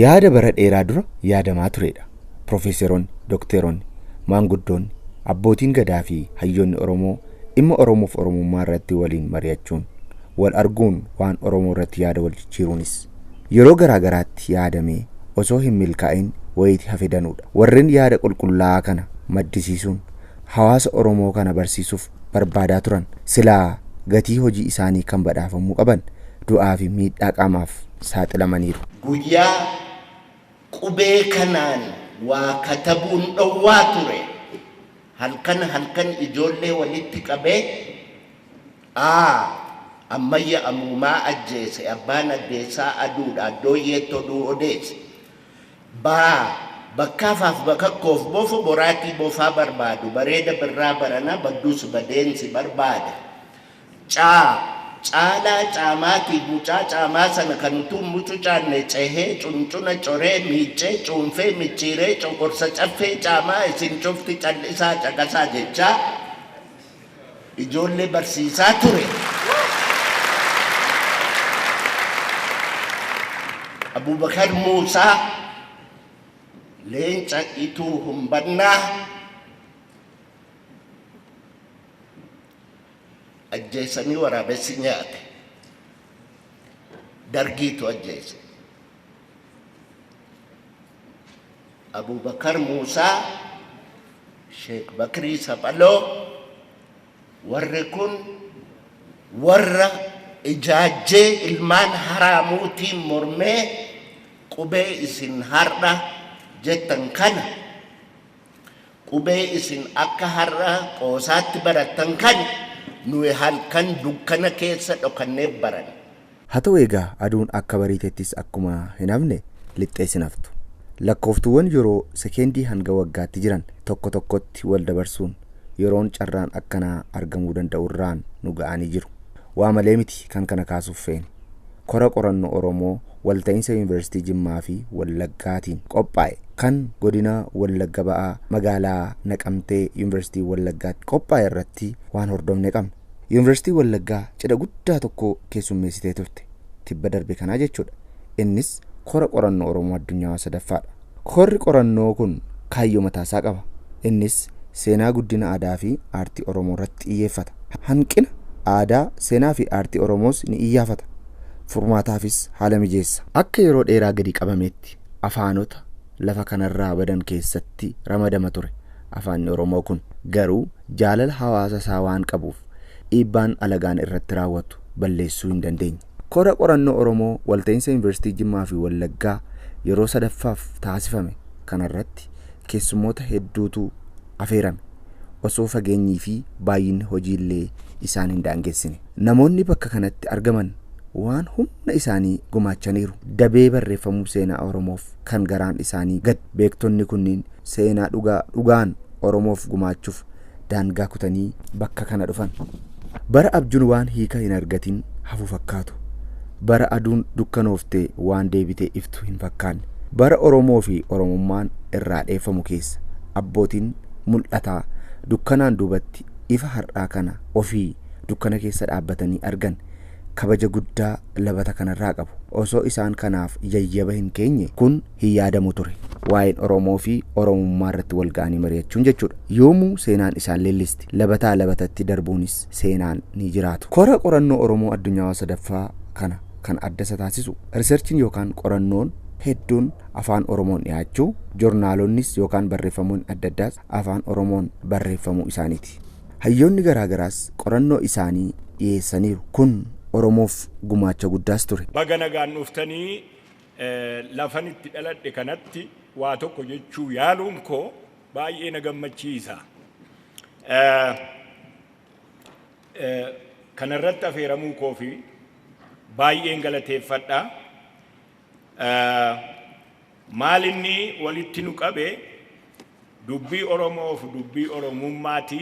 yaada bara dheeraa dura yaadamaa turedha. Profeesaroonni, dookteroonni, maanguddoonni, abbootiin gadaa fi hayyoonni Oromoo dhimma Oromoof Oromummaa irratti waliin mari'achuun wal arguun waan Oromoo irratti yaada wal jijjiiruunis yeroo garaa garaatti yaadamee osoo hin milkaa'in wayitii hafidanudha. Warreen yaada qulqullaa'aa kana maddisiisuun hawaasa Oromoo kana barsiisuuf barbaadaa turan silaa gatii hojii isaanii kan badhaafamuu qaban du'aa fi miidhaa qaamaaf saaxilamaniiru. Guyyaa qubee kanaan waa katabuun dhowwaa ture. Halkan ijoollee walitti qabee ammayya ammumaa ajjeese abbaan addeessaa aduudha dooyyee toduu odeesse. Bakkaafaaf bakakkoof bofu boraatii bofaa barbaadu bareeda birraa barana badduus badeensi barbaada. Caalaa caamaatii mucaa caamaa sana kan utuu mucucaanne cehee cuncuna coree miicee cuunfee micciiree coqorsa caffee caamaa isin cufti callisaa caqasaa jechaa ijoollee barsiisaa ture. Abubakar Muusaa leenca ituu humbannaa ajjeesanii waraabessi nyaate. Dargiitu ajjeese. Abubakar Muusaa, Sheek Bakrii Saphaloo, warri kun warra ijaajjee ilmaan haraamuutiin mormee qubee isin har'a jettan kana qubee isin akka har'a qoosaatti barattan kana nuyi halkan dukkana keessa dhokannee baran. Haa ta'u egaa aduun akka bariitettis akkuma hin hafne lixxee naftu. Lakkooftuuwwan yeroo sekeendii hanga waggaatti jiran tokko tokkotti wal dabarsuun yeroon carraan akkanaa argamuu danda'u irraan nu ga'anii jiru. Waa malee miti kan kana kaasuuf feene. Kora qorannoo Oromoo walta'iinsa Yuunivarsiitii Jimmaa fi Wallaggaatiin qophaa'e kan godina Wallagga ba'aa magaalaa Naqamtee Yuunivarsiitii Wallaggaatti qophaa'e irratti waan hordofne qabna. Yuunivarsiitii Wallaggaa cidha guddaa tokko keessummeessitee turte. Tibba darbe kanaa jechuudha. Innis kora qorannoo Oromoo addunyaa sadaffaadha. Korri qorannoo kun kaayyoo mataasaa qaba. Innis seenaa guddina aadaa fi aartii Oromoo irratti xiyyeeffata. Hanqina aadaa, seenaa fi aartii Oromoos ni iyyaafata. Furmaataafis haala mijeessa. Akka yeroo dheeraa gadi qabametti afaanota lafa kanarraa badan keessatti ramadama ture. Afaanni Oromoo kun garuu jaalala hawaasa isaa waan qabuuf dhiibbaan alagaan irratti raawwatu balleessuu hin dandeenye. Kora qorannoo Oromoo walta'iinsa Yuunivarsiitii Jimmaa fi Wallaggaa yeroo sadaffaaf taasifame kanarratti keessummoota hedduutu afeerame. Osoo fageenyii fi baay'inni hojiillee isaan hin daangessine. Namoonni bakka kanatti argaman waan humna isaanii gumaachaniiru. Dabee barreeffamuu seenaa Oromoof kan garaan isaanii gad beektonni kunniin seenaa dhugaan Oromoof gumaachuuf daangaa kutanii bakka kana dhufan. Bara abjuun waan hiika hin argatin hafu fakkaatu. Bara aduun dukkanooftee waan deebitee iftu hin fakkaanne. Bara Oromoo fi Oromummaan irraa dheeffamu keessa abbootiin mul'ataa dukkanaan duubatti ifa har'aa kana ofii dukkana keessa dhaabbatanii argan kabaja guddaa labata kanarraa qabu. Osoo isaan kanaaf yayyaba hin keenye kun hin yaadamu ture. Waa'een Oromoo fi Oromummaa irratti wal ga'anii mari'achuun jechuudha. Yoomuu seenaan isaan leellisti labataa labatatti darbuunis seenaan ni jiraatu. Kora qorannoo Oromoo addunyaa sadaffaa kana kan adda isa taasisu riisarchiin yookaan qorannoon hedduun afaan Oromoon dhiyaachuu, joornaalonnis yookaan barreeffamoonni adda addaas afaan Oromoon barreeffamuu isaaniiti. Hayyoonni garaagaraas qorannoo isaanii dhiyeessaniiru. Kun Oromoof gumaacha guddaas ture. Baga nagaan dhuftanii lafan itti dhaladhe kanatti waa tokko jechuu yaaluun koo baay'ee na gammachiisa. Kanarratti affeeramuu koo fi baay'een galateeffadha. Maalinni walitti nu qabe dubbii Oromoof dubbii Oromummaati.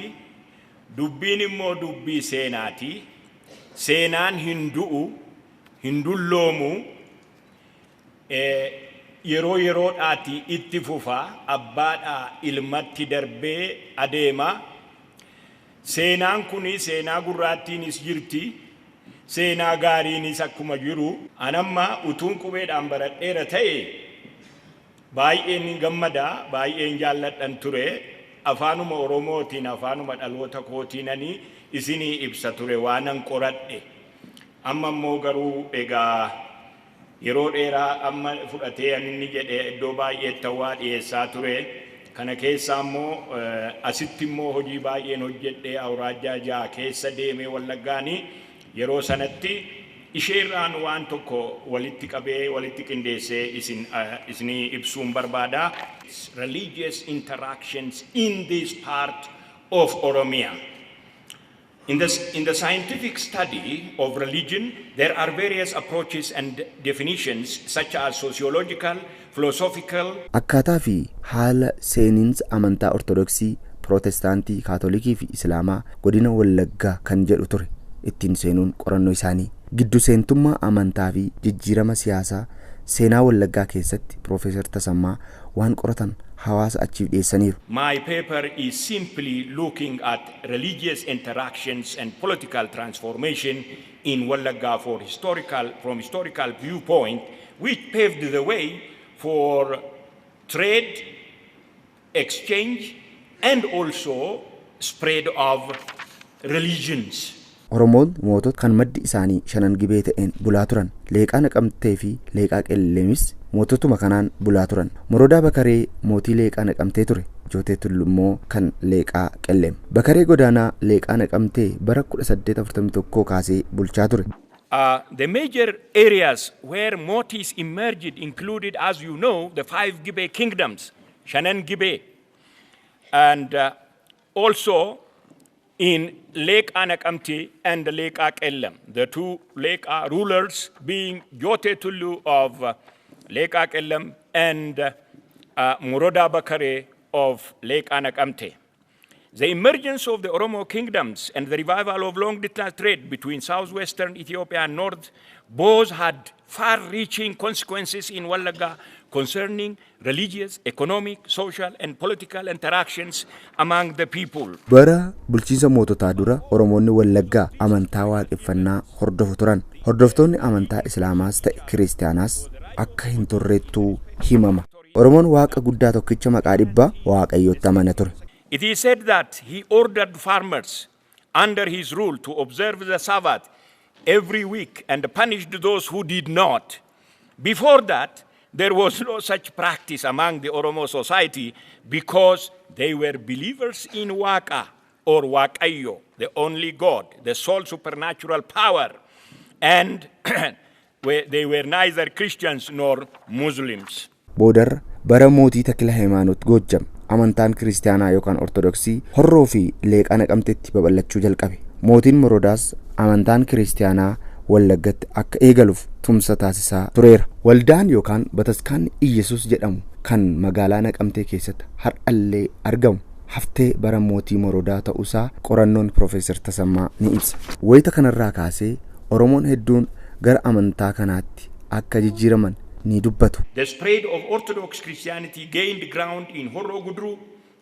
Dubbiin immoo dubbii seenaati. Seenaan hin du'u, hin dulloomu, yeroo yeroodhaati itti fufa, abbaadhaa ilmatti darbee adeema. Seenaan kuni seenaa gurraattiinis jirti, seenaa gaariinis akkuma jiru. Anamma utuun qubeedhaan baradheera ta'e baay'een gammadaa baay'een jaalladhan ture afaanuma Oromootiin afaanuma dhaloota kootiinanii isinii ibsa ture waanan qoradhe amma immoo garuu egaa yeroo dheeraa amma fudhatee inni jedhee iddoo baay'eetti waa dhiyeessaa ture kana keessa immoo asitti immoo hojii baay'een hojjedhee awraajjaa 6 keessa deemee Wallaggaanii yeroo sanatti isheerraan waan tokko walitti qabee walitti qindeessee isinii ibsuun barbaada. Religious interactions in this part of Oromia. In the scientific study of religion, there are various approaches and definitions such as sociological, philosophical. Akkaataa fi haala seeninsa amantaa Ortodoksii, Pirootestaantii, Kaatolikii fi Islaamaa godina Wallaggaa kan jedhu ture. Ittiin seenuun qorannoo isaanii giddu seentummaa amantaa fi jijjiirama siyaasaa seenaa Wallaggaa keessatti Profeesar Tasammaa waan qoratan hawaasa achiif dhiyeessaniiru. My paper is simply looking at religious interactions and political transformation in Wallaggaa from historical viewpoint, which paved the way for trade, exchange, and also spread of religions. Oromoon mootota kan maddi isaanii shanan gibee ta'een bulaa turan leeqaa naqamtee fi leeqaa qellemis moototuma kanaan bulaa turan Morodaa Bakaree mootii leeqaa naqamtee ture Jootee Tulluu immoo kan leeqaa qellem Bakaree godaanaa leeqaa naqamtee bara 1841 kaasee bulchaa ture. The major areas where motis emerged included, as you know, the 5 Gibe kingdoms, Shanan Gibe, and also in Lake Anakamti and Lake Akellam, the 2 Lake rulers being Jote Tullu of Lake Akellam and Moroda Bakare of Lake Anakamte. The emergence of the Oromoo kingdoms and the revival of long-distance trade between southwestern Ethiopia and north both had far-reaching consequences in Wallagga concerning religious, economic, social, and political interactions among the people. Bara bulchiinsa moototaa dura Oromoonni Wallaggaa amantaa waaqeffannaa hordofu turan. Hordoftoonni amantaa Islaamaas ta'e Kiristaanaas akka hin turreettuu himama. Oromoon waaqa guddaa tokkicha maqaa dhibbaa Waaqayyootti amana ture. It is said that he ordered farmers under his rule to observe the Sabbath every week and punished those who did not. Before that, there was no such practice among the Oromo society because they were believers in Waka or Wakayo, the only God, the sole supernatural power, and they were neither Christians nor Muslims. Boodar bara mootii Takila Haymaanot Gojjam amantaan kiristaanaa yookaan ortodoksii horroo fi leeqaa naqamtetti babal'achuu jalqabe. Mootiin Morodaas amantaan kiristaanaa Wallaggatti akka eegaluuf tumsa taasisaa tureera. Waldaan yookaan Bataskaanni Iyyesuus jedhamu kan magaalaa Naqamtee keessatti har'allee argamu haftee bara mootii Morodaa ta'uusaa qorannoon Profeesar Tasammaa ni ibsa. Wayita kanarraa kaasee Oromoon hedduun gara amantaa kanaatti akka jijjiiraman ni dubbatu. The spread of Orthodox Christianity gained ground in Horro Gudru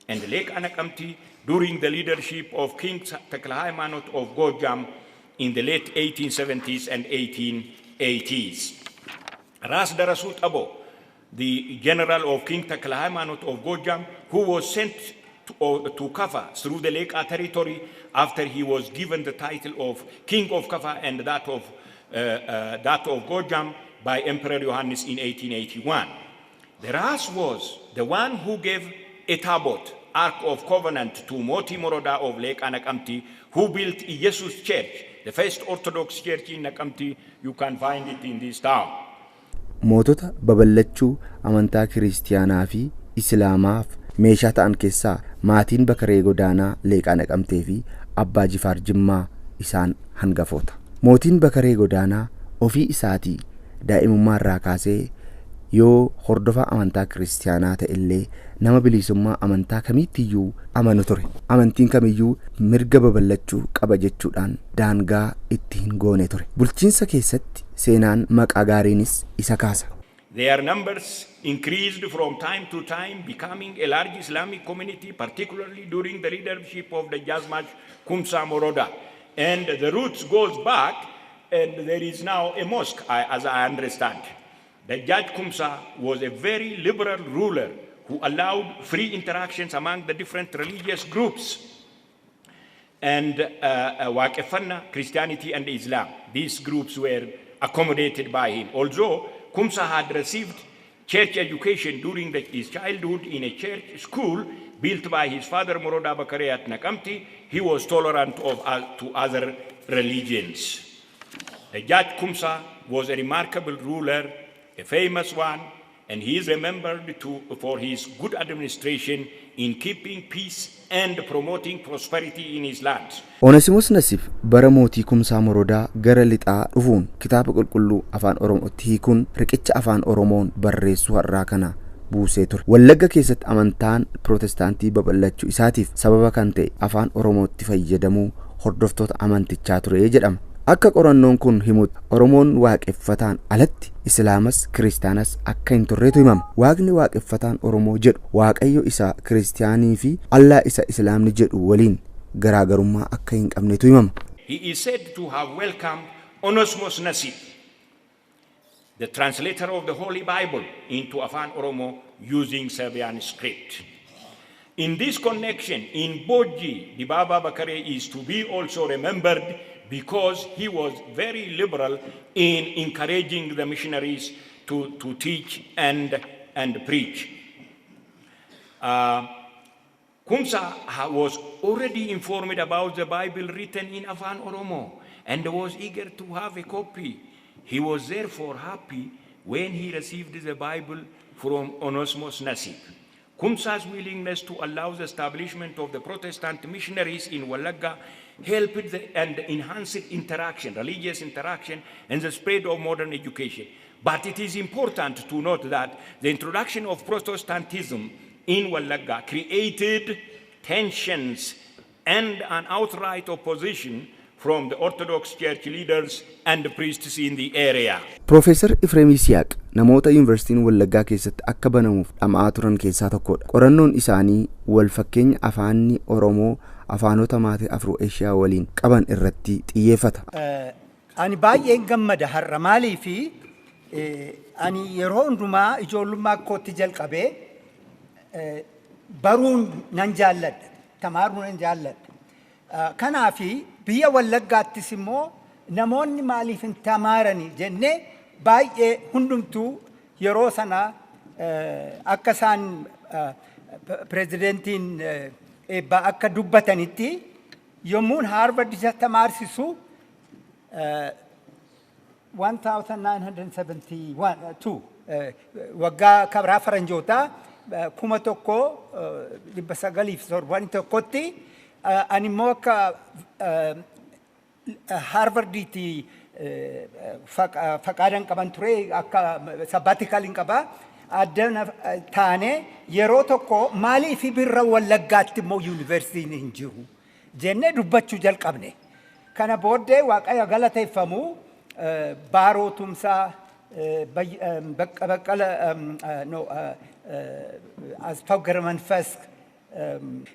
and Lake Anakamti during the leadership of King Takla Haymanot of Gojam in the late 1870s and 1880s. Ras Darasut Abo, the general of King Takla Haymanot of Gojam, who was sent to Kafa through the Lake territory after he was given the title of King of Kafa and that of Gojam by Emperor Johannes in 1881. The Ras was the one who gave Etabot, Ark of Covenant, to Moti Moroda of Lake Anakamti, who built Jesus Church, the first Orthodox church in Nakamti. You can find it in this town. Mootota babal'achuu amantaa kiristaanaa fi islaamaaf meeshaa ta'an keessaa maatiin Bakaree godaanaa leeqaa naqamtee fi abbaa Jifaar Jimmaa isaan hangafoota. Mootiin Bakaree godaanaa ofii isaatii daa'imummaa irraa kaasee yoo hordofaa amantaa kiristaanaa ta'ellee nama bilisummaa amantaa kamiittiyuu amanu ture. Amantiin kamiyyuu mirga babal'achuu qaba jechuudhaan daangaa itti hin goone ture. Bulchiinsa keessatti seenaan maqaa gaariinis isa kaasa. Their numbers increased from time to time, becoming a large Islamic community, particularly during the leadership of the Jazmaj Kumsa Moroda. And the roots goes back, and there is now a mosque, as I understand. The Judge Kumsa was a very liberal ruler who allowed free interactions among the different religious groups and Waqefanna, Christianity and Islam. These groups were accommodated by him. Although Kumsa had received church education during his childhood in a church school built by his father Moroda Bakare at Nakamti, he was tolerant to other religions. The Judge Kumsa was a remarkable ruler, a famous one, and he is remembered for his good administration in keeping peace and promoting prosperity in his lands. Onesimus Nasif bara mootii Kumsaa Morodaa gara lixaa dhufuun kitaaba qulqulluu afaan Oromootti hiikuun riqicha afaan Oromoon barreessuu har'aa kana buusee ture. Wallagga keessatti amantaan Pirootestaantii babal'achuu isaatiif sababa kan ta'e afaan Oromootti fayyadamuu hordoftoota amantichaa ture jedhama. Akka qorannoon kun himutti Oromoon waaqeffataan alatti Islaamas Kiristaanas akka hin turreetu himama. Waaqni waaqeffataan Oromoo jedhu Waaqayyo isa Kiristaanii fi Allah isa Islaamni jedhu waliin garaagarummaa akka hin qabnetu himama. He is said to have welcomed Onesmus Nasif, the translator of the Holy Bible, into Afan Oromo using Serbian script. In this connection, in Boji, Dibaba Bakare is to be also remembered because he was very liberal in encouraging the missionaries to teach and preach. Kumsa was already informed about the Bible written in Afan Oromo and was eager to have a copy. He was therefore happy when he received the Bible from Onesmus Nasif. Kumsa's willingness to allow the establishment of the Protestant missionaries in Wallagga helped and enhanced interaction, religious interaction, and the spread of modern education. But it is important to note that the introduction of Protestantism in Wallagga created tensions and an outright opposition from the Orthodox Church leaders and the priests in the area. Professor Ifreem Isiaq namoota Yuunivarsiitiin Wallaggaa keessatti akka banamuuf dhama'aa turan keessaa tokkodha. Qorannoon isaanii wal fakkeenya afaanni Oromoo afaanota maatii Afro-Eeshiyaa waliin qaban irratti xiyyeeffata. Ani baay'een gammada har'a maalii fi ani yeroo hundumaa ijoollummaa kootti jalqabee baruun nan jaalladha, tamaaruun nan jaalladha. Kanaafi biyya Wallaggaattis immoo namoonni maaliif hin tamaarani jennee baay'ee hundumtuu yeroo sana akka isaan pirezidentiin eebbaa akka dubbatanitti yommuun Harvard isa tamaarsisu 1972 waggaa kabraa faranjootaa 1971tti ani immoo akka Harvardiitti faqaadan qaban ture akka sabbaatikaaliin qaba addana taane yeroo tokko maalii fi birra Wallaggaatti immoo yuunivarsiitiin hin jiru jennee dubbachuu jalqabne. Kana booddee Waaqayyo galateeffamu Baaroo Tumsaa Baqqala Asfaw Garmanfas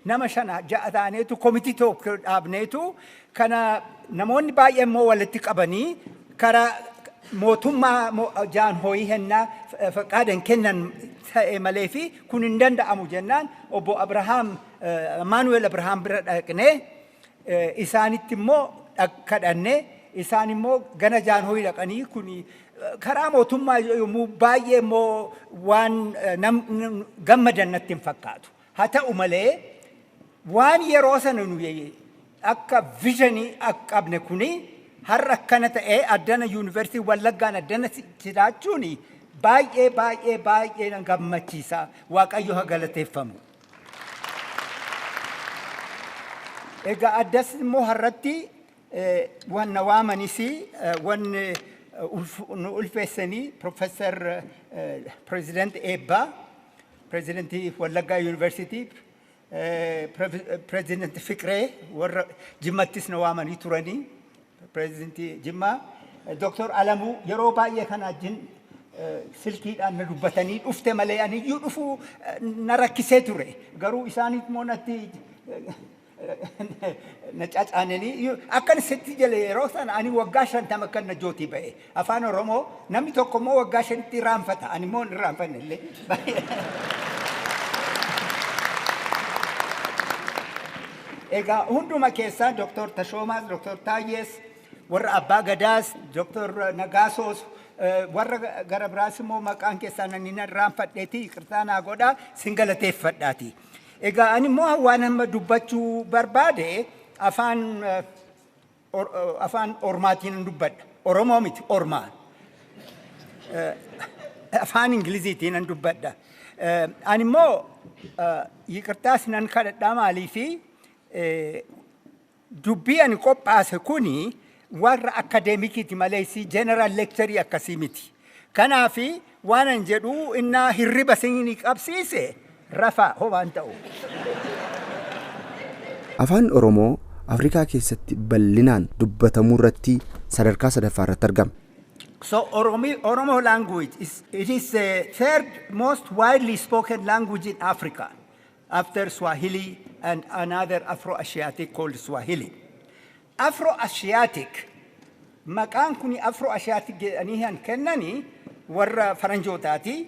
nama shana ja'a taaneetu komitii tokko dhaabneetu kana namoonni baay'ee immoo walitti qabanii karaa mootummaa jaan ho'ii hennaa faqaadan kennan ta'e malee fi kun hin danda'amu jennaan obbo Abrahaam Maanuweel Abrahaam bira dhaqnee isaanitti immoo kadhannee isaan immoo gana jaan ho'ii dhaqanii kun karaa mootummaa yommuu baay'ee immoo waan gammadan natti hin fakkaatu. Haa ta'u malee waan yeroo sana nuyi akka visionii qabne kuni har'a akkana ta'ee addana yuunivarsiitii Wallaggaan addana jiraachuun baay'ee na gammachiisa. Waaqayyo haa galateeffamu. Egaa addas immoo har'atti wanna waamanis wanni ulfeessanii Professor President Eebbaa President Wallaggaa Yunivarsiitii President Fiqree warra Jimmattis na waamanii turanii President Jimmaa Dr. Alamuu yeroo baay'ee kana jin silkiidhaan na dubbatanii dhufte malee ani iyyuu dhufuu na rakkisee ture garuu isaaniif moo natti na cacaananii akkan sitti jala yeroo sana ani waggaa 50 akkan na jootii ba'e afaan Oromoo namni tokko immoo waggaa 5tti raanfata ani immoo hin raanfanne illee. Egaa hunduma keessaa Dr. Tashoomaas, Dr. Taayyees, warra Abbaa Gadaas, Dr. Nagaasoos, warra gara biraas immoo maqaan keessaa nan hin raanfadheeti iqirtaa naa godhaa sin galateeffadhaati. Egaa ani immoo waan amma dubbachuu barbaade afaan Ormaatiin dubbadha. Oromoo miti Ormaa. Afaan Ingiliziitiin nan dubbadha. Ani immoo iqirtaas nan kadhadhaa maaliifi dubbii ani qophaase kuni warra akadeemikiiti malee si general lecture akkasii miti. Kanaafi waan an jedhu innaa hirriba sinii qabsiise rafaa hobaan ta'u. Afaan Oromoo Afrikaa keessatti bal'inaan dubbatamuu irratti sadarkaa sadaffaa irratti argama. So Oromo language is the third most widely spoken language in Africa after Swahili and another Afro-Asiatic called Swahili. Afro-Asiatic, maqaan kuni Afro-Asiatic jedhanii han kennanii warra faranjootati,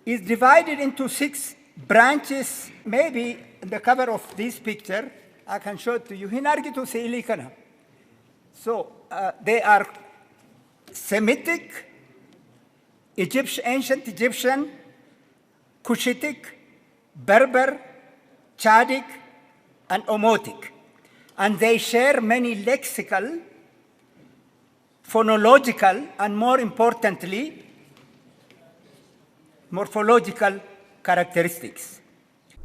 is divided into 6 branches. Maybe in the cover of this picture, I can show it to you. Hin argitu seelii kana. So they are Semitic, ancient Egyptian, Cushitic, Berber, Chadic, and Omotic. And they share many lexical, phonological, and more importantly, morphological characteristics.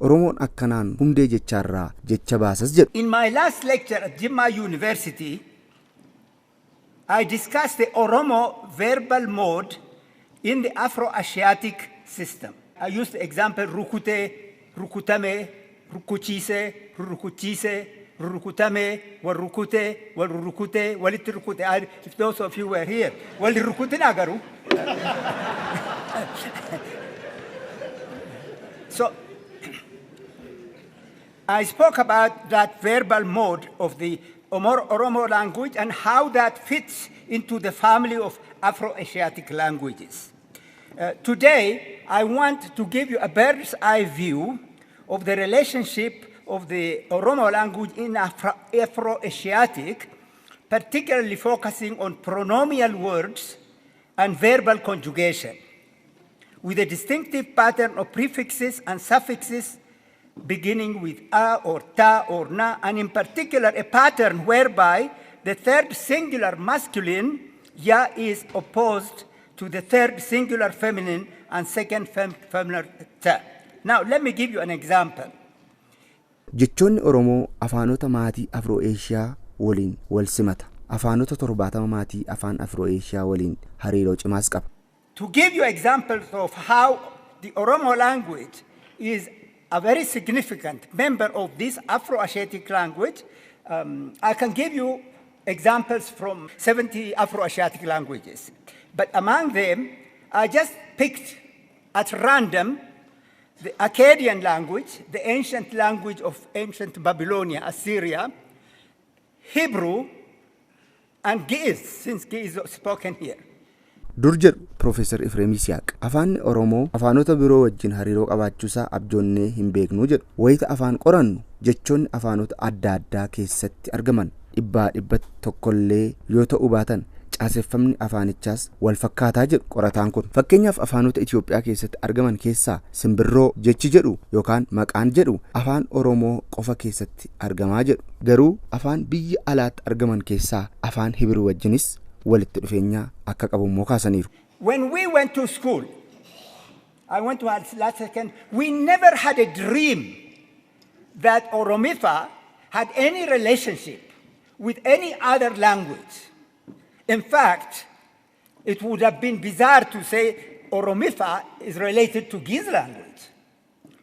Oromoon akkanaan hundee jechaarraa jecha baasas jedhu. In my last lecture at Jimma University, I discussed the Oromo verbal mode in the Afro-Asiatic system. I used the example rukute, rukutame, rukuchise, rukuchise, rukutame, warukute, warukute, walitrukute. If those of you were here, walirukute nagaru. So I spoke about that verbal mode of the Oromo language and how that fits into the family of Afro-Asiatic languages. Today, I want to give you a bird's eye view of the relationship of the Oromo language in Afro-Asiatic, particularly focusing on pronomial words and verbal conjugation, with a distinctive pattern of prefixes and suffixes beginning with a or ta or na, and in particular a pattern whereby the third singular masculine ya is opposed to the third singular feminine and second feminine ta. Now let me give you an example. Jechoonni Oromoo afaanota maatii Afro-Eeshiyaa waliin wal simata. Afaanota 70 maatii afaan Afro-Eeshiyaa waliin hariiroo cimaas qaba. To give you examples of how the Oromo language is a very significant member of this Afro-Asiatic language, I can give you examples from 70 Afro-Asiatic languages. But among them, I just picked at random the Akkadian language, the ancient language of ancient Babylonia, Assyria, Hebrew, and Ge'ez, since Ge'ez is spoken here. dur jedhu Profeesar Ifreem Yisihaaq afaan Oromoo afaanota biroo wajjin hariiroo qabaachuusaa abjoonnee hin beeknu jedhu wayita afaan qorannu jechoonni afaanota adda addaa keessatti argaman dhibbaa dhibbatti tokkollee yoo ta'u baatan caaseffamni afaanichaas wal fakkaataa jedhu qorataan kun. Fakkeenyaaf afaanota Itoophiyaa keessatti argaman keessaa simbirroo jechi jedhu yookaan maqaan jedhu afaan Oromoo qofa keessatti argamaa jedhu garuu afaan biyya alaatti argaman keessaa afaan Hibiruu wajjinis walitti dhufeenya akka qabu immoo kaasaniiru. When we went to school, I went to last second, we never had a dream that Oromifa had any relationship with any other language. In fact, it would have been bizarre to say Oromifa is related to Ge'ez language.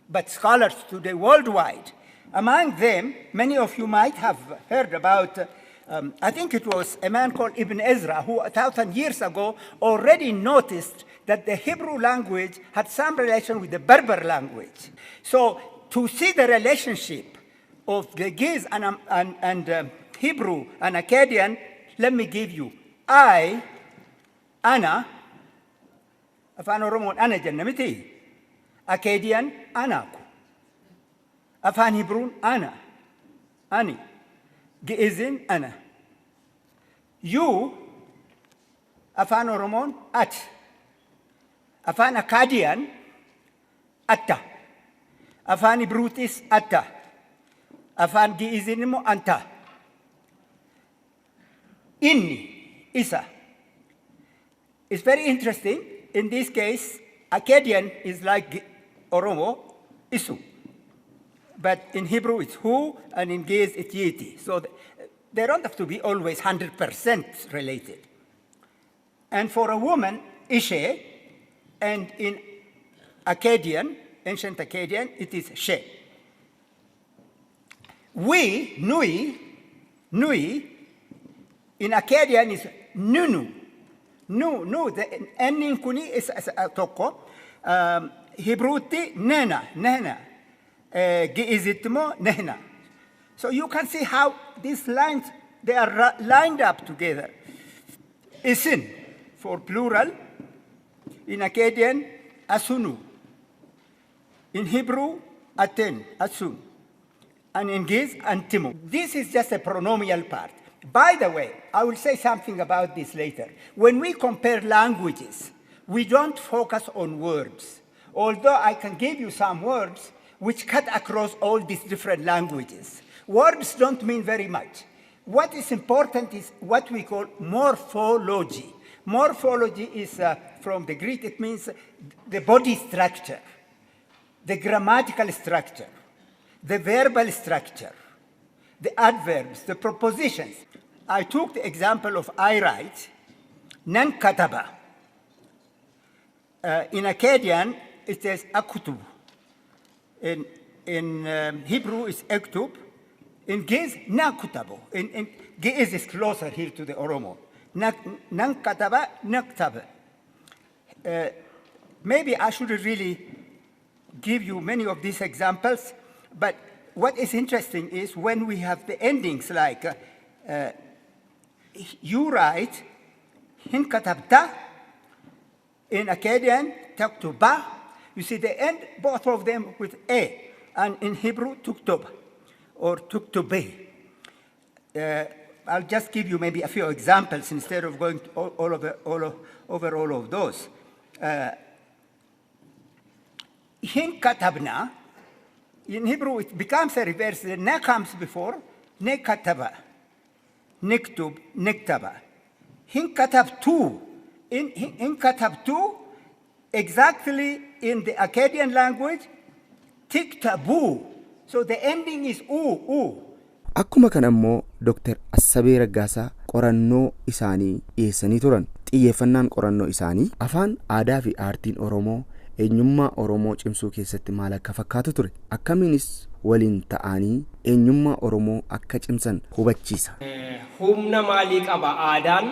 But scholars today worldwide, among them, many of you might have heard about I think it was a man called Ibn Ezra who 1,000 years ago already noticed that the Hebrew language had some relation with the Berber language. So to see the relationship of the Giz and Hebrew and Akkadian, let me give you. I, Ana, Afaan Oromoon ana jenna miti. Akkadian anaku. Afaan Hebruun ana. Ani. Gi'izin ana. You, Afaan Oromoon at. Afaan Akkadian atta. Afaan Hebruutis atta. Afaan Gi'izin immoo anta. Inni, isa. It's very interesting. In this case, Akkadian is like Oromo, isu. But in Hebrew it's hu, and in Giz it's yiti. So they don't have to be always 100% related. And for a woman, ishe, and in Akkadian, ancient Akkadian, it is she. We, nui, in Akkadian is nunu. No, the ending kuni is toko. Hebruti nena. Gi'izitmo nehna. So you can see how these lines, they are lined up together. Isin, for plural. In Akkadian, asunu. In Hebrew, aten, asun. And in Giz, antimu. This is just a pronomial part. By the way, I will say something about this later. When we compare languages, we don't focus on words. Although I can give you some words which cut across all these different languages. Words don't mean very much. What is important is what we call morphology. Morphology is from the Greek, it means the body structure, the grammatical structure, the verbal structure, the adverbs, the prepositions. I took the example of I write, nan kataba. In Akkadian, it says akutub. In Hebrew, it's ektub. In Giz, na kutabu. In Giz is closer here to the Oromo. Nan kataba, naktaba. Maybe I should really give you many of these examples, but what is interesting is when we have the endings like you write, hin katabta, in Akkadian, taktuba. You see, they end both of them with a, and in Hebrew, tuktub, or tuktube. I'll just give you maybe a few examples instead of going over all of those. Hin katabna, in Hebrew, it becomes a reverse. The na comes before, ne kataba, niktub, niktaba. Hin katabtu, in katabtu, exactly in the Akkadian language, tiktabu. So the ending is u. Akkuma kana immoo Dr. Assabee Raggaasaa qorannoo isaanii dhiyeessanii turan. Xiyyeeffannaan qorannoo isaanii afaan aadaa fi aartiin Oromoo eenyummaa Oromoo cimsuu keessatti maal akka fakkaatu ture. Akkamiinis waliin ta'anii eenyummaa Oromoo akka cimsan hubachiisa. Humna maalii qaba aadaan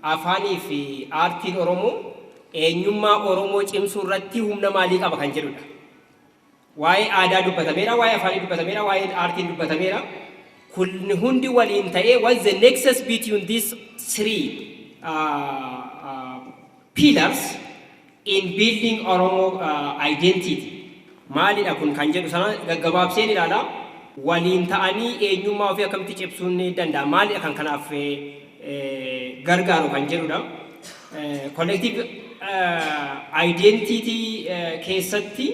afaanii fi aartiin Oromoo eenyummaa Oromoo cimsuu irratti humna maalii qaba kan jedhudha. Waa'ee aadaa dubbatameera, waa'ee afaanii dubbatameera, waa'ee aartiin dubbatameera. Kun hundi waliin ta'ee what's the nexus between these three pillars in building Oromo identity. Maalidha kun kan jedhu sana gaggabaabseen ilaala. Waliin ta'anii eenyummaa ofii akkamitti cimsuun ni danda'a. Maalidha kan kanaaf gargaaru kan jedhudha. Collective identity keessatti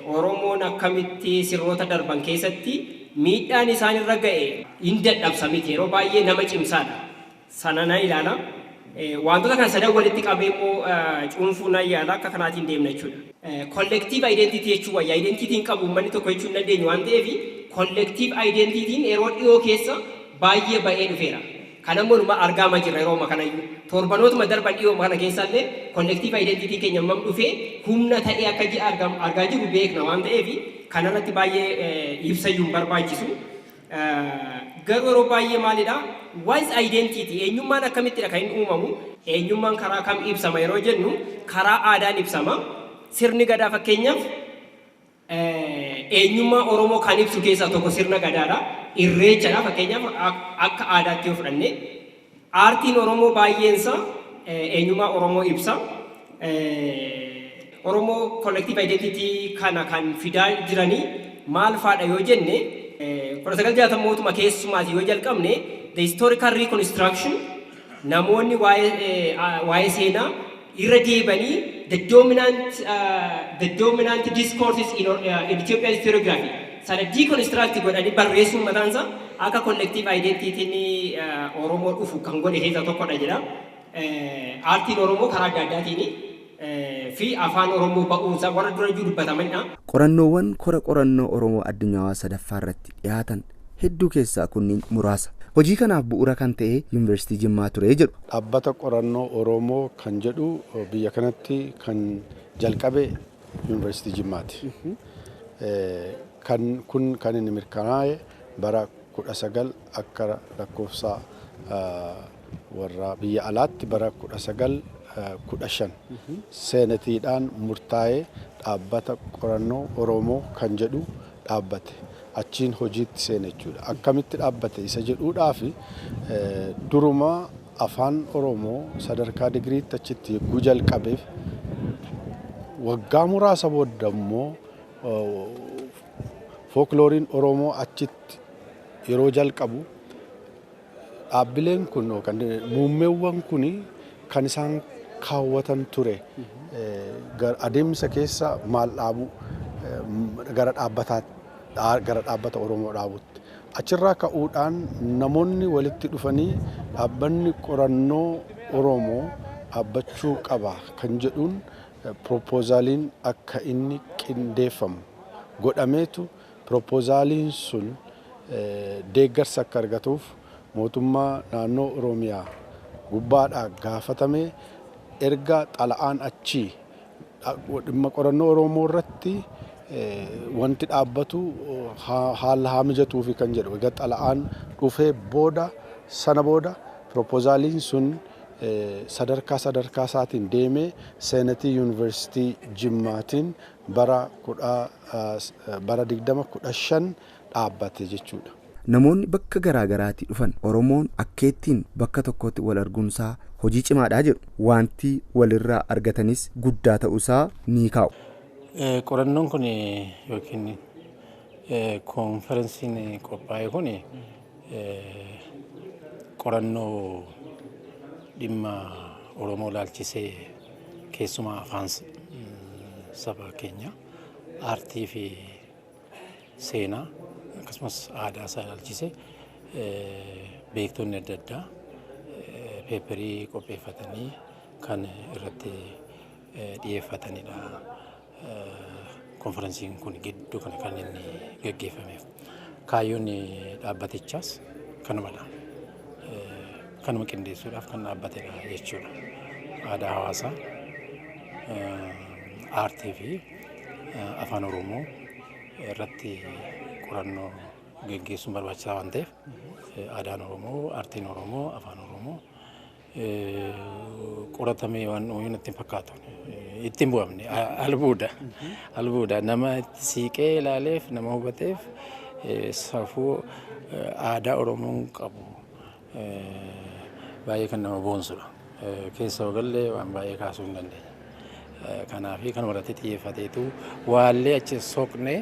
Oromoon akkamitti sirroota darban keessatti miidhaan isaanirra ga'e hin dadhabsa miti yeroo baay'ee nama cimsaadha. Sana na ilaala. Wantoota kan sadan walitti qabee immoo cuunfuu na yaala akka kanaatiin deemna jechuudha. Collective identity jechuun wayyaa identitiin qabu uummanni tokko jechuun dandeenyu waan ta'eef collective identitiin yeroo dhiyoo keessa baay'ee ba'ee dhufeera. Kana immoo argaa ma jirra yeroo kana torbanootuma darban dhiyoo kana keessallee collective identity keenya mam dhufee humna ta'ee akka argaa jiru beekna waan ta'eef kanarratti baay'ee ibsayyuun barbaachisu. Garuu yeroo baay'ee maalidha? What's identity? Eenyummaan akkamittidha kan inni uumamu? Eenyummaan karaa kam ibsama yeroo jennu karaa aadaan ibsama. Sirni gadaa fakkeenyaaf eenyummaa Oromoo kan ibsu keessaa tokko sirna gadaadha. Irreechadha fakkeenyaaf akka aadaatti yoo fudhanne aartiin Oromoo baay'eensaa eenyummaa Oromoo ibsa. Oromoo collective identity kana kan fidaa jiranii maal faadha yoo jenne 1960 keessumaati yoo jalqabne the historical reconstruction namoonni waa'ee seenaa irra deebanii the dominant discourses in Ethiopian historiography sana deconstruct godhanii barreessuun mataansa akka collective identity Oromoo dhufu kan godhe keessaa tokkodha jedha. Aartiin Oromoo karaa adda addaatiin fi afaan Oromoo ba'uunsaa warra dura jiru dubbatamanidha. Qorannoowwan kora qorannoo Oromoo addunyaa sadaffaa irratti dhiyaatan hedduu keessaa kunniin muraasa. Hojii kanaaf bu'uura kan ta'e Yuunivarsiitii Jimmaa ture jedhu. Dhaabbata qorannoo Oromoo kan jedhu biyya kanatti kan jalqabe Yuunivarsiitii Jimmaati. Kun kan inni mirkanaa'e bara 19 akka lakkoofsa warra biyya alaatti bara 1915 seenetiidhaan murtaa'ee dhaabbata qorannoo Oromoo kan jedhu dhaabbate. Achiin hojiitti seene jechuudha. Akkamitti dhaabbate isa jedhuudhaaf duruma afaan Oromoo sadarkaa digiriitti achitti yogguu jalqabeef waggaa muraasa booda immoo folklooriin Oromoo achitti yeroo jalqabu dhaabbileen kun yookaan muummeewwan kun kan isaan kaawwatan ture adeemsa keessa maal dhaabu gara dhaabbata Oromoo dhaabutti. Achirraa ka'uudhaan namoonni walitti dhufanii dhaabbanni qorannoo Oromoo dhaabbachuu qaba kan jedhuun propozaaliin akka inni qindeeffamu godhameetu propozaaliin sun deeggarsa akka argatuuf mootummaa naannoo Oromiyaa gubbaadhaa gaafatamee erga xala'aan achii dhimma qorannoo Oromoo irratti wanti dhaabbatu haala haa mijatuufi kan jedhu egaa xala'aan dhufee sana booda propozaaliin sun sadarkaa isaatiin deemee seenetii Yuunivarsiitii Jimmaatiin bara 2015 dhaabbate jechuudha. Namoonni bakka garaagaraatii dhufan Oromoon akkeettiin bakka tokkotti wal arguunsaa hojii cimaadhaa jedhu. Wanti walirraa argatanis guddaa ta'uusaa ni kaa'u. Qorannoon kun yookiin konferensiin qophaa'e kun qorannoo dhimma Oromoo ilaalchisee keessumaa afaan saba keenya aartii fi seenaa akkasumas aadaa isaa ilaalchisee beektonni adda addaa peeperii qopheeffatanii kan irratti dhiyeeffatanidha. Konferensiin kun gidduu kana kan inni gaggeeffameef kaayyoon dhaabbatichaas kanumadha. Kanuma qindeessuudhaaf kan dhaabbatedha jechuudha. Aadaa hawaasaa, aartii fi afaan Oromoo irratti qorannoo gaggeessuun barbaachisaa waan ta'eef aadaan Oromoo, aartiin Oromoo, afaan Oromoo qoratamee waan uummata ittiin fakkaatu ittiin bu'amne albuuda nama siiqee ilaaleef nama hubateef safuu aadaa Oromoon qabu baay'ee kan nama boonsudha. Keessa ogallee waan baay'ee kaasuu hin dandeenya. Kanaaf kanuma irratti xiyyeeffateetu waallee achi soqnee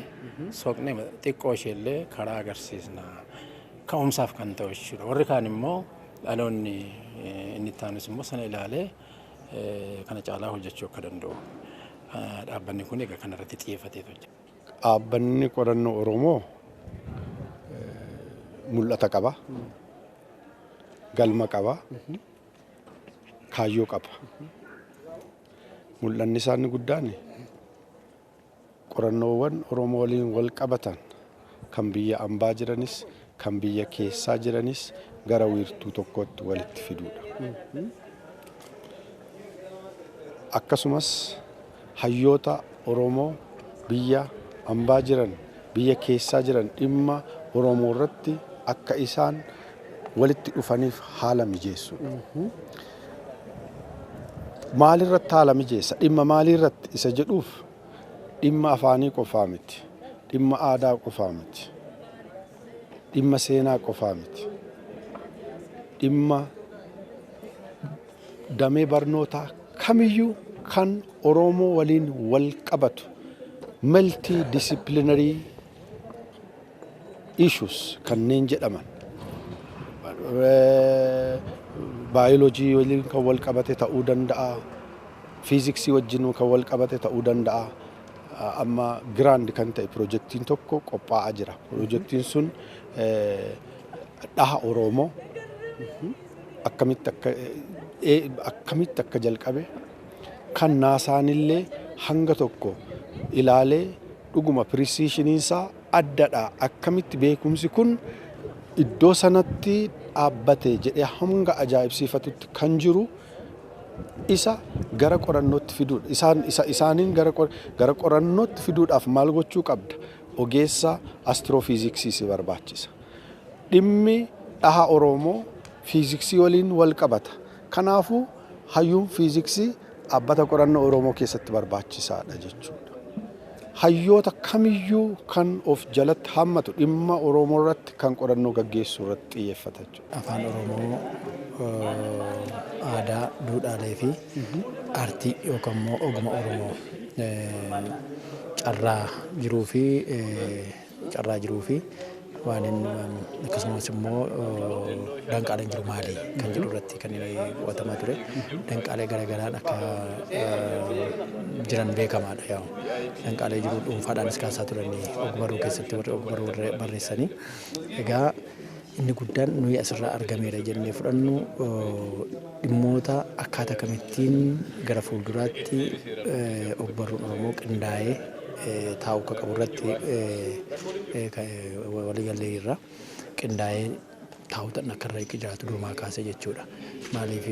xiqqoo isheellee karaa agarsiisna ka'umsaaf kan ta'u jechuudha. Warri kaan immoo dhaloonni inni ittaanis immoo sana ilaalee kana caalaa hojjechuu akka danda'u dhaabbanni kun egaa kanarratti xiyyeeffateetu hojjeta. Dhaabbanni qorannoo Oromoo mul'ata qaba, galma qaba, kaayyoo qaba. Mul'anni isaanii guddaan qorannoowwan Oromoo waliin wal qabatan kan biyya ambaa jiranis kan biyya keessaa jiranis gara wiirtuu tokkotti walitti fiduudha. Akkasumas hayyoota Oromoo biyya ambaa jiran biyya keessaa jiran dhimma Oromoo irratti akka isaan walitti dhufaniif haala mijeessuudha. Maalirratti haala mijeessa dhimma maalirratti isa jedhuuf dhimma afaanii qofaa miti, dhimma aadaa qofaa miti, dhimma seenaa qofaa miti, dhimma damee barnootaa kamiyyuu kan Oromoo waliin wal qabatu multidisciplinary issues kanneen jedhaman baayoloojii waliin kan wal qabate ta'uu danda'a, fiiziksii wajjin kan wal qabate ta'uu danda'a. Amma giraand kan ta'e piroojeektiin tokko qophaa'aa jira. Piroojeektiin sun dhaha Oromoo akkamitti akka jalqabe kan naasaanillee hanga tokko ilaalee dhuguma piriisiishiniinsaa addadha. Akkamitti beekumsi kun iddoo sanatti dhaabbate jedhee hanga ajaa'ibsiifatutti kan jiru isa gara qorannootti fiduudha. Isaaniin gara qorannootti fiduudhaaf maal gochuu qabda? Ogeessa astiroofiiziksii si barbaachisa. Dhimmi dhaha Oromoo fiiziksii waliin wal qabata. Kanaafuu hayyuun fiiziksii dhaabbata qorannoo Oromoo keessatti barbaachisaadha jechuudha. Hayyoota kamiyyuu kan of jalatti hammatu dhimma Oromoo irratti kan qorannoo gaggeessuu irratti xiyyeeffata jechuudha. Afaan Oromoo aadaa, duudhaalee fi aartii yookaan immoo ogummaa Oromoo carraa jiruu fi waan akkasumas immoo danqaaleen jiru maali kan jedhu irratti kan qo'atamaa ture. Danqaalee garaagaraan akka jiran beekamaadha. Danqaalee jiru dhuunfaadhaanis kaasaa turanii ogbarruu keessatti warri ogbarruu barreessanii. Egaa inni guddaan nuyi asirraa argameera jennee fudhannu dhimmoota akkaataa kamittiin gara fuulduraatti ogbarruun Oromoo qindaa'ee taa'u akka qabu irratti waliigallee irra qindaa'ee taa'uudhaan akka irra jiraatu durumaa kaasee jechuudha. Maaliif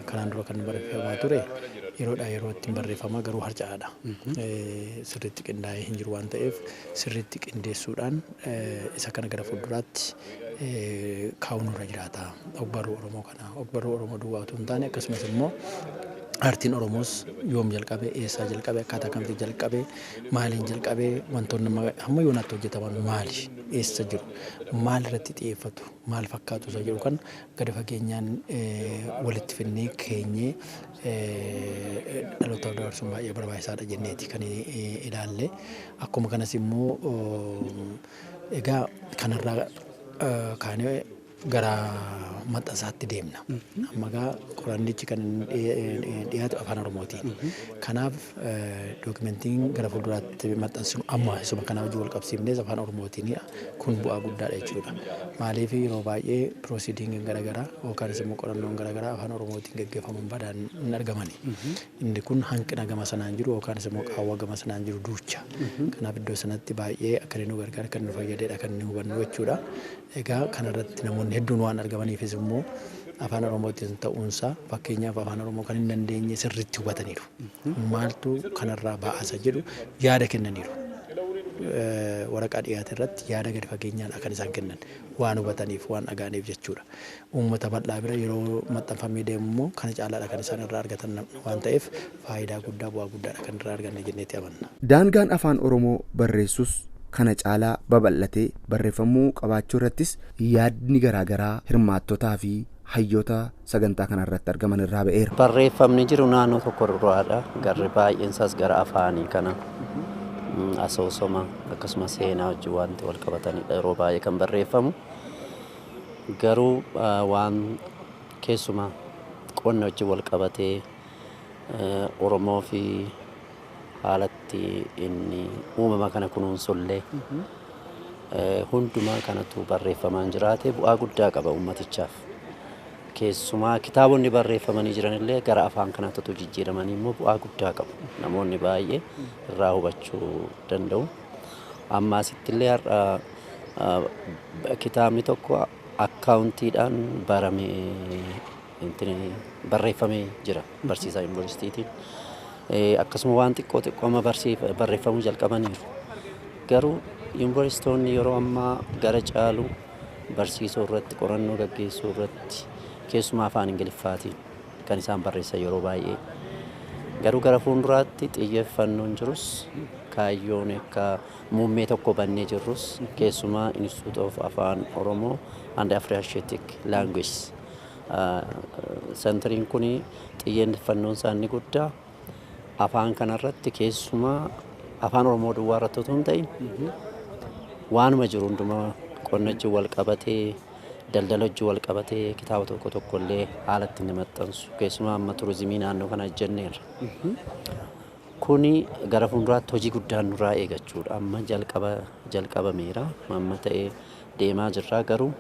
kanaan dura kan barreeffamaa ture yeroodhaa yerootti barreeffama garuu harca'aadha. Sirriitti qindaa'ee hin jiru waan ta'eef sirriitti qindeessuudhaan isa kana gara fuulduraatti kaa'uun irra jiraata. Ogbarruu Oromoo kana ogbarruu Oromoo duwwaa otoo hin taane akkasumas immoo aartiin Oromoos yoom jalqabe, eessaa jalqabe, akkaataa kamitti jalqabe, maaliin jalqabe, wantoonni hamma yoonaatti hojjetaman maali, eessa jiru, maal irratti xiyyeeffatu, maal fakkaatu isa jiru kan gadi fageenyaan walitti fidnee keenyee dhaloota dabarsuun baay'ee barbaachisaadha jenneeti kan ilaalle. Akkuma kanas immoo egaa kanarraa kaanee gara maxxansaatti deemna. Amma egaa qorannichi kan dhiyaatu afaan Oromootiin. Kanaaf dookimentiin gara fuulduraatti maxxansinu amma isuma kana wajjin wal qabsiifnee afaan Oromootiin kun bu'aa guddaadha jechuudha. Maaliif yeroo baay'ee piroosidiingiin garaagaraa yookaan immoo qorannoon garaagaraa afaan Oromootiin gaggeeffaman badaan hin argamani. Inni kun hanqina gama sanaan jiru yookaan immoo qaawwa gama sanaan jiru duucha. Kanaaf iddoo sanatti baay'ee akka inni nu gargaara kan nu fayyadeedha kan inni hubannu jechuudha. Egaa kanarratti namoonni hedduun waan argamaniifis immoo afaan Oromootiin ta'uunsaa fakkeenyaaf afaan Oromoo kan hin dandeenye sirriitti hubataniiru. Maaltu kanarraa ba'asa jedhu yaada kennaniiru. Waraqaa dhiyaate irratti yaada gadi fageenyaan kan isaan kennan waan hubataniif waan dhaga'aniif jechuudha. Uummata bal'aa bira yeroo maxxanfamee deemu immoo kana caalaadha kan isaan irraa argatan waan ta'eef faayidaa guddaa bu'aa guddaadha kan irraa arganne jenneetti amanna. Daangaan afaan Oromoo barreessus kana caalaa babal'atee barreeffamuu qabaachuu irrattis yaadni garaagaraa hirmaattotaa fi hayyoota sagantaa kanarratti argaman irraa ba'eera. Barreeffamni jiru naannoo tokko duraadha. Garri baay'eensaas gara afaanii kana asoosoma akkasumas seenaa wajjin wanti wal qabatanidha yeroo baay'ee kan barreeffamu. Garuu waan keessumaa qonna wajjin wal qabatee Oromoo fi haalatti inni uumama kana kunuunsullee hundumaa kanatu barreeffamaan jiraate bu'aa guddaa qaba ummatichaaf. Keessumaa kitaabonni barreeffamanii jiranillee gara afaan kanaatti jijjiiramanii immoo bu'aa guddaa qabu. Namoonni baay'ee irraa hubachuu danda'u. Amma asittillee har'a kitaabni tokko akkaawuntiidhaan barreeffamee jira barsiisaa yuunivarsiitiin. Akkasuma waan xiqqoo barreeffamuu jalqabaniiru. Garuu yuunivarsiitonni yeroo ammaa gara caalu barsiisuu irratti qorannoo gaggeessuu irratti keessumaa afaan Ingiliffaatiin kan isaan barreessan yeroo baay'ee Garuu gara fuulduraatti xiyyeeffannoon jirus kaayyoon akka muummee tokko bannee jirrus keessumaa Institute of Afaan Oromoo and Afroasiatic Language Centeriin kun xiyyeeffannoon isaanii guddaa afaan kanarratti keessumaa afaan Oromoo duwwaa irratti otoo hin ta'in waanuma jiru hundumaa qonna wajjin wal qabatee daldala wajjin wal qabatee kitaaba tokko tokko illee haala ittiin maxxansu keessumaa amma turizimii naannoo kana jenneerra. Kuni gara fuulduraatti hojii guddaan nurraa eegachuudha. Amma jalqabameera amma ta'ee deemaa jirra garuu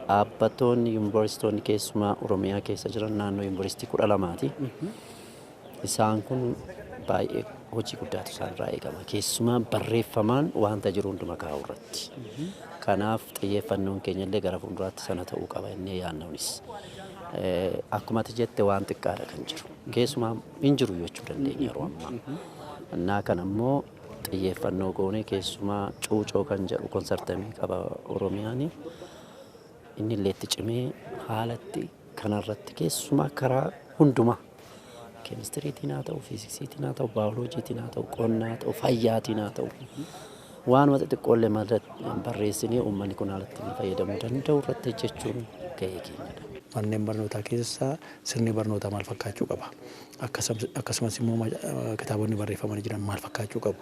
dhaabbattoonni yuunivarsiitonni keessumaa Oromiyaa keessa jiran naannoo yuunivarsiitii 12ti. Isaan kun baay'ee hojii guddaatu isaanirraa eegama. Keessumaa barreeffamaan wanta jiru hunduma kaa'u irratti. Kanaaf xiyyeeffannoon keenya illee gara fuulduraatti sana ta'uu qaba innee yaadnawnis. Akkuma ati jette waan xiqqaadha kan jiru. Keessumaa hin jiru jechuu dandeenya yeroo ammaa. Innaa kana immoo xiyyeeffannoo goonee keessumaa cuucoo kan jedhu konsartamii qaba Oromiyaani. Inni illee itti cimee haalatti kanarratti keessumaa karaa hundumaa keemistiriitiin haa ta'u, fiiziksiitiin haa ta'u, baayoloojiitiin haa ta'u, qonnaa haa ta'u, fayyaatiin haa ta'u waanuma xixiqqoollee barreessinee uummanni kun haalatti fayyadamuu danda'u irratti hojjechuun gahee keenyadha. Manneen barnootaa keessa sirni barnootaa maal fakkaachuu qaba? Akkasumas immoo kitaabonni barreeffamanii jiran maal fakkaachuu qabu?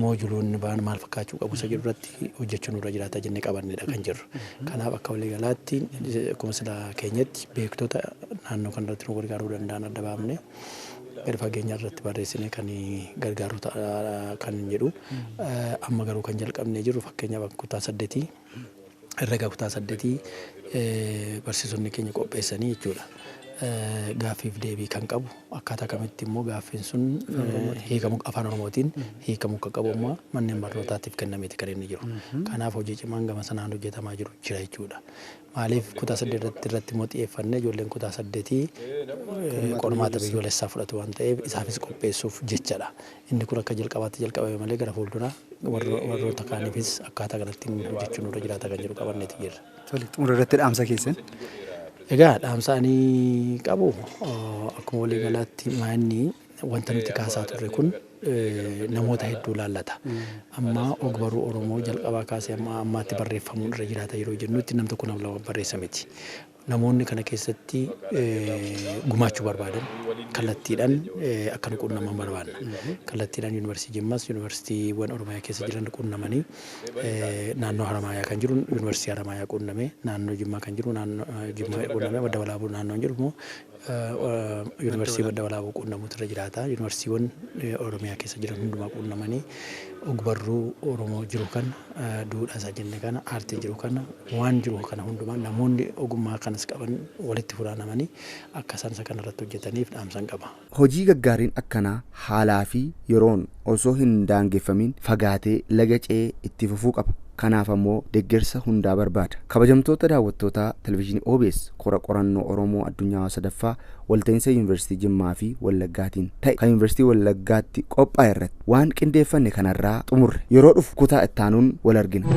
Moojuloonni ba'an maal fakkaachuu qabu? Isa jedhu irratti hojjechuun irra jiraata jennee qabannedha kan jirru. Kanaaf akka waliigalaatti akkuma sila keenyatti beektota naannoo kanarratti nu gargaaruu danda'an adda baafne gadi fageenya irratti barreessine kan gargaaru kan jedhu amma garuu kan jalqabnee jirru fakkeenyaaf kutaa 8 herrega kutaa 8 barsiisonni keenya qopheessanii jechuudha. Gaaffiif deebii kan qabu akkaataa kamitti immoo gaaffiin sun hiikamu afaan Oromootiin hiikamu akka qabu immoo manneen barnootaatiif kennameeti kan inni jiru. Kanaaf hojii cimaan gama sanaan hojjetamaa jira jechuudha. Maaliif kutaa 8 irratti immoo xiyyeeffannee ijoolleen kutaa 8 qormaata biyyoolessaa fudhatu waan ta'eef isaafis qopheessuuf jechadha. Inni kun akka jalqabaatti jalqabame malee gara fuulduraa warroota kaaniifis akkaataa kanatti hojjechuun irra jiraata kan jiru qabanneeti jirra. Tole, xumura irratti dhaamsa keessan. Egaa dhaamsa ani qabu akkuma walii galaatti maanni wanta nuti kaasaa turre kun namoota hedduu laallata. Amma ogbarruu Oromoo jalqabaa kaasee amma ammaatti barreeffamuun irra jiraata yeroo jennutti nam tokko nam lama barreessa miti. Namoonni kana keessatti gumaachuu barbaadan kallattiidhaan akka nu qunnaman barbaadna. Kallattiidhaan yuunivarsiitii Jimmaas yuunivarsiitiiwwan Oromiyaa keessa jiran qunnamanii naannoo Haramaayaa kan jiru yuunivarsiitii Haramaayaa qunnamee naannoo Jimmaa kan jiru naannoo Jimmaa qunnamee Madda Walaabuu naannoo jiru immoo yuunivarsiitii Madda Walaabuu qunnamuutu irra jiraata. Yuunivarsiitiiwwan Oromiyaa keessa jiran hundumaa qunnamanii ogbarruu Oromoo jiru kana duudhaa isaa jenne kana aartii jiru kana waan jiru kana hundumaa namoonni ogummaa kanas qaban walitti funaanamanii akka isaan isa kanarratti hojjetaniif dhaamsan qaba. Hojii gaggaariin akkanaa haalaa fi yeroon osoo hin daangeffamin fagaatee laga ce'ee itti fufuu qaba. Kanaaf ammoo deeggarsa hundaa barbaada. Kabajamtoota daawwattoota televezyiinii OBS qorannoo Oromoo addunyaa sadaffaa walta'iinsa yuunivarsiitii Jimmaa fi Wallaggaatiin ta'e kan yuunivarsiitii Wallaggaatti qophaa'e irratti waan qindeeffanne kanarraa xumurre yeroo dhufu kutaa ittaanuun wal argina.